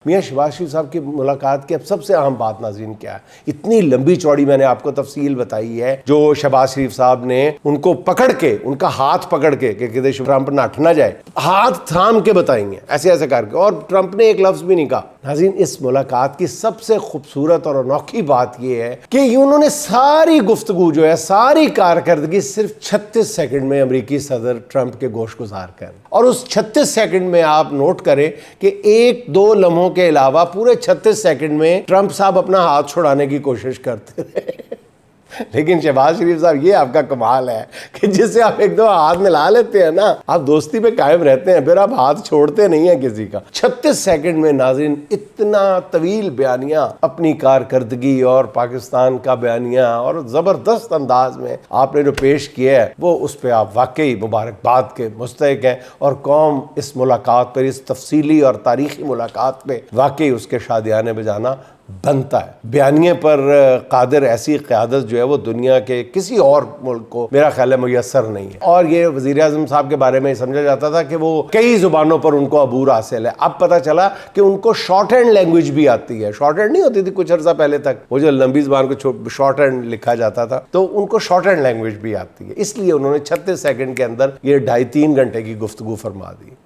मियाँ शहबाज शरीफ साहब की मुलाकात की अब सबसे अहम बात नाज़रीन क्या है, इतनी लंबी चौड़ी मैंने आपको तफसील बताई है। जो शहबाज शरीफ साहब ने उनको पकड़ के, उनका हाथ पकड़ के कि किसी ट्रंप नठ ना जाए, हाथ थाम के बताएंगे ऐसे ऐसे करके, और ट्रंप ने एक लफ्ज़ भी नहीं कहा। नाज़रीन, इस मुलाकात की सबसे खूबसूरत और अनोखी बात यह है कि उन्होंने सारी गुफ्तगू जो है, सारी कारकर्दगी सिर्फ 36 सेकंड में अमेरिकी सदर ट्रंप के गोश गुजार कर, और उस 36 सेकंड में आप नोट करें कि एक दो लम्हों के अलावा पूरे 36 सेकंड में ट्रंप साहब अपना हाथ छुड़ाने की कोशिश करते थे। लेकिन शहबाज शरीफ साहब, ये आपका कमाल है कि जिससे आप एक दो हाथ मिला लेते हैं ना, आप दोस्ती पे कायम रहते हैं, फिर आप हाथ छोड़ते नहीं हैं किसी का। 36 सेकंड में नाज़रीन इतना तवील बयानिया, अपनी कारकर्दगी और पाकिस्तान का बयानिया और ज़बरदस्त अंदाज में आपने जो पेश किया है, वो उस पर आप वाकई मुबारकबाद के मुस्तहिक हैं। और कौम इस मुलाकात पर, इस तफसीली और तारीखी मुलाकात पर वाकई उसके शादियाने बजाना बनता है। बयानिए पर कादिर ऐसी क़यादत जो है वो दुनिया के किसी और मुल्क को मेरा ख्याल है मुयस्सर नहीं है। और ये वज़ीर आज़म साहब के बारे में समझा जाता था कि वो कई ज़ुबानों पर उनको अबूर हासिल है। अब पता चला कि उनको शॉर्ट हैंड लैंग्वेज भी आती है। शॉर्ट हैंड नहीं होती थी कुछ अर्सा पहले तक, वो जो लंबी ज़ुबान को शॉर्ट हैंड लिखा जाता था, तो उनको शॉर्ट हैंड लैंग्वेज भी आती है। इसलिए उन्होंने 36 सेकंड के अंदर ये 2.5-3 घंटे की गुफ्तगू फरमा दी।